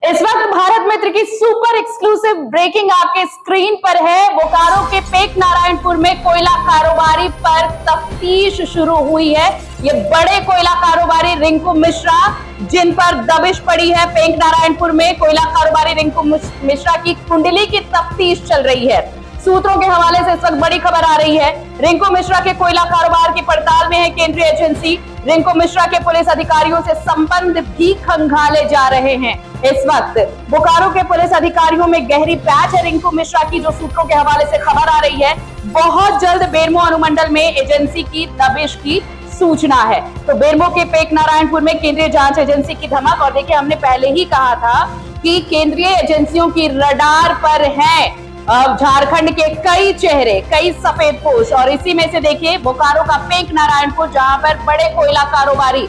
इस वक्त भारत मित्र की सुपर एक्सक्लूसिव ब्रेकिंग आपके स्क्रीन पर है। बोकारो के पेक नारायणपुर में कोयला कारोबारी पर तफ्तीश शुरू हुई है। ये बड़े कोयला कारोबारी रिंकू मिश्रा, जिन पर दबिश पड़ी है पेक नारायणपुर में, कोयला कारोबारी रिंकू मिश्रा की कुंडली की तफ्तीश चल रही है। सूत्रों के हवाले से इस वक्त बड़ी खबर आ रही है। रिंकू मिश्रा के कोयला कारोबार की पड़ताल में है केंद्रीय एजेंसी। रिंकू मिश्रा के पुलिस अधिकारियों से संबंध भी खंगाले जा रहे हैं। इस वक्त बोकारो के पुलिस अधिकारियों में गहरी पैच है रिंकू मिश्रा की, जो सूत्रों के हवाले से खबर आ रही है। बहुत जल्द बेरमो अनुमंडल में एजेंसी की दबिश की सूचना है। तो बेरमो के पेक नारायणपुर में केंद्रीय जांच एजेंसी की धमक। और देखिए, हमने पहले ही कहा था कि केंद्रीय एजेंसियों की रडार पर है झारखंड के कई चेहरे, कई सफेद पोश। और इसी में से देखिए बोकारो का पेक नारायणपुर, जहां पर बड़े कोयला कारोबारी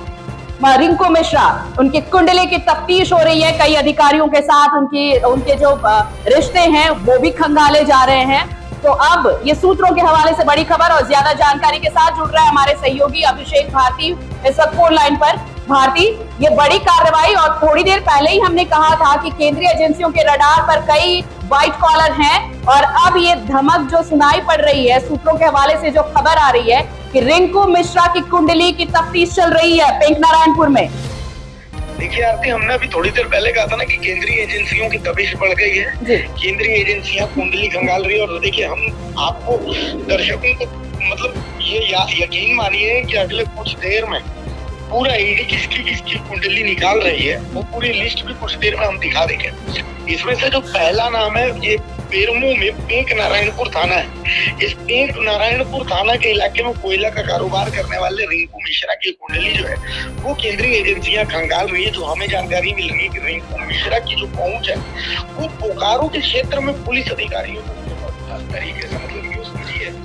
रिंकू मिश्रा, उनकी कुंडली की तफ्तीश हो रही है। कई अधिकारियों के साथ उनके जो रिश्ते हैं वो भी खंगाले जा रहे हैं। तो अब ये सूत्रों के हवाले से बड़ी खबर। और ज्यादा जानकारी के साथ जुड़ रहा है हमारे सहयोगी अभिषेक भारती इस वक्त फोन लाइन पर। भारती, ये बड़ी कार्रवाई, और थोड़ी देर पहले ही हमने कहा था कि केंद्रीय एजेंसियों के रडार पर कई व्हाइट कॉलर हैं, और अब ये धमक जो सुनाई पड़ रही है, सूत्रों के हवाले से जो खबर आ रही है कि रिंकू मिश्रा की कुंडली की तफ्तीश चल रही है पेक नारायणपुर में। देखिए आरती, हमने अभी थोड़ी देर पहले कहा था ना कि केंद्रीय एजेंसियों की दबिश बढ़ गई है। केंद्रीय एजेंसियां कुंडली खंगाल रही है। और देखिए, हम आपको दर्शकों को मतलब ये यकीन मानिए कि अगले कुछ देर में पूरा ईडी किसकी कुंडली निकाल रही है, वो पूरी लिस्ट भी कुछ देर में हम दिखा देंगे। इसमें से जो पहला नाम है, ये बेरमो में पेक नारायणपुर थाना है। इस पेक नारायणपुर थाना के इलाके में कोयला का कारोबार करने वाले रिंकू मिश्रा की कुंडली जो है वो केंद्रीय एजेंसियां खंगाल रही है। जो हमें जानकारी मिल रही है कि रिंकू मिश्रा की जो पहुंच है वो बोकारो के क्षेत्र में पुलिस अधिकारियों को तरीके से मतलब यूज की है।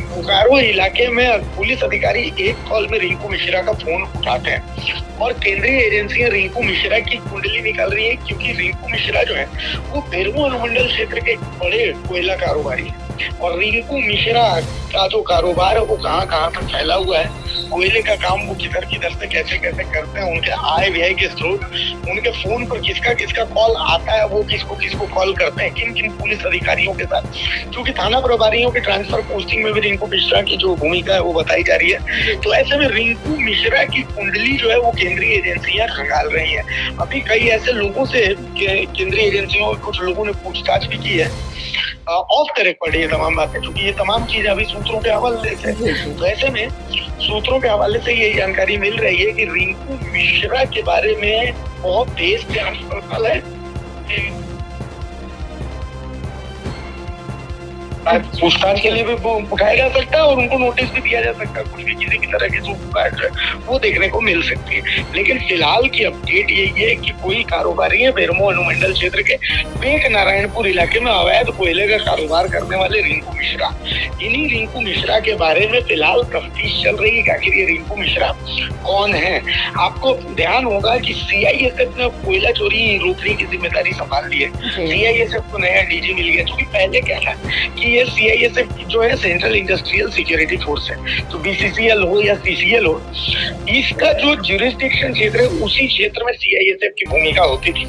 बोकारो इलाके में पुलिस अधिकारी एक कॉल में रिंकू मिश्रा का फोन उठाते हैं और केंद्रीय एजेंसियां रिंकू मिश्रा की कुंडली निकाल रही है, क्योंकि रिंकू मिश्रा जो है वो बेरमो अनुमंडल क्षेत्र के बड़े कोयला कारोबारी है। और रिंकू मिश्रा का जो कारोबार है वो कहाँ तक फैला हुआ है, कोयले का काम वो किधर से कैसे करते हैं, उनके आय व्यय के स्रोत, उनके फोन पर किसका कॉल आता है, वो किसको कॉल करते हैं, किन पुलिस अधिकारियों के साथ। क्योंकि थाना प्रभारियों के ट्रांसफर पोस्टिंग में भी रिंकू मिश्रा की जो भूमिका है वो बताई जा रही है। तो ऐसे में रिंकू मिश्रा की कुंडली जो है वो केंद्रीय एजेंसियां खंगाल रही है। अभी कई ऐसे लोगों से केंद्रीय एजेंसियों कुछ लोगों ने पूछताछ भी की है। ऑफ द रिकॉर्ड ये तमाम बातें, क्योंकि ये तमाम चीजें अभी सूत्रों के हवाले से। तो ऐसे में सूत्रों के हवाले से ये जानकारी मिल रही है कि रिंकू मिश्रा के बारे में बहुत तेज जांच पड़ताल है। पूछताछ के लिए भी उठाया जा सकता है और उनको नोटिस भी दिया जा सकता है। कुछ भी किसी की तरह की जो शिकायत है वो देखने को मिल सकती है। लेकिन फिलहाल की अपडेट यही है कि कोई कारोबारी है बेरमो अनुमंडल क्षेत्र के पेक नारायणपुर इलाके में अवैध कोयले का कारोबार करने वाले रिंकू मिश्रा। इन्हीं रिंकू मिश्रा के बारे में फिलहाल तफ्तीश चल रही है कि आखिर ये रिंकू मिश्रा कौन है। आपको ध्यान होगा कि CISF ने कोयला चोरी रोकने की जिम्मेदारी संभाल ली है। CISF को नया DG मिल गया। क्योंकि पहले क्या था कि ये CISF जो है सेंट्रल इंडस्ट्रियल सिक्योरिटी फोर्स है, तो BCCL हो या CCL हो, इसका जो ज्यूरिसडिक्शन क्षेत्र है उसी क्षेत्र में CISF की भूमिका होती थी।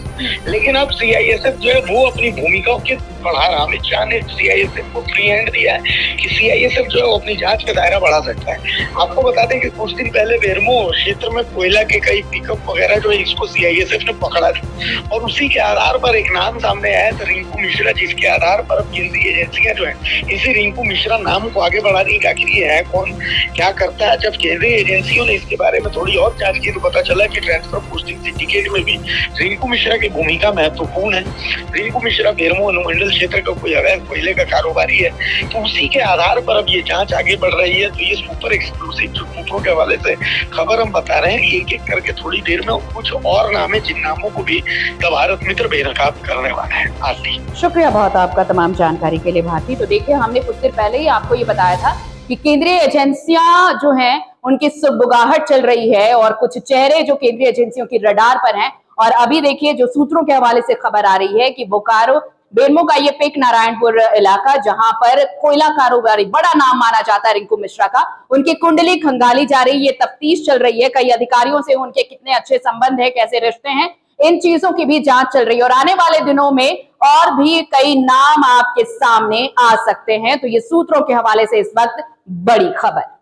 लेकिन अब CISF जो है वो अपनी भूमिका के बढ़ा रहा। अमित शाह ने CISF को फ्री हैंड दिया है कि CISF जो है वो अपनी जांच का दायरा बढ़ा सकता है। आपको बता दें कि कुछ दिन पहले बेरमो क्षेत्र में कोयला के कई पिकअप वगैरह जो है इसको CISF ने पकड़ा था, और उसी के आधार पर एक नाम सामने आया था रिंकू मिश्रा, जिसके आधार पर अब केंद्रीय एजेंसियां जो है इसी रिंकू मिश्रा नाम को आगे बढ़ा रही है। आखिर ये है कौन, क्या करता है। जब केंद्रीय एजेंसियों ने इसके बारे में थोड़ी और जांच की तो पता चला कि ट्रांसफर पोस्टिंग सिंडिकेट में भी रिंकू मिश्रा की भूमिका महत्वपूर्ण है। रिंकू मिश्रा बेरमो अनुमंडल क्षेत्र का कोई अवैध कोयले का कारोबारी है। तो उसी के आधार पर अब ये जांच आगे बढ़ रही है। तो ये सुपर एक्सक्लूसिव जो सूत्रों के हवाले से खबर हम बता रहे हैं, एक एक करके थोड़ी देर में कुछ और नाम है जिन नामों को भी भारत मित्र बेनकाब करने वाला है। आरती, शुक्रिया बहुत आपका तमाम जानकारी के लिए भारती। तो देखिए, हमने कुछ देर पहले ही आपको ये बताया था कि केंद्रीय एजेंसियां जो हैं उनकी सुबुगाहट चल रही है, और कुछ चेहरे जो केंद्रीय एजेंसियों की रडार पर हैं। और अभी देखिए, जो सूत्रों के हवाले से खबर आ रही है कि बोकारो बेरमो का ये पेक नारायणपुर इलाका, जहां पर कोयला कारोबारी बड़ा नाम माना जाता है रिंकू मिश्रा का, उनकी कुंडली खंगाली जा रही है, ये तफ्तीश चल रही है। कई अधिकारियों से उनके कितने अच्छे संबंध है, कैसे रिश्ते हैं, इन चीजों की भी जांच चल रही है और आने वाले दिनों में और भी कई नाम आपके सामने आ सकते हैं। तो ये सूत्रों के हवाले से इस वक्त बड़ी खबर।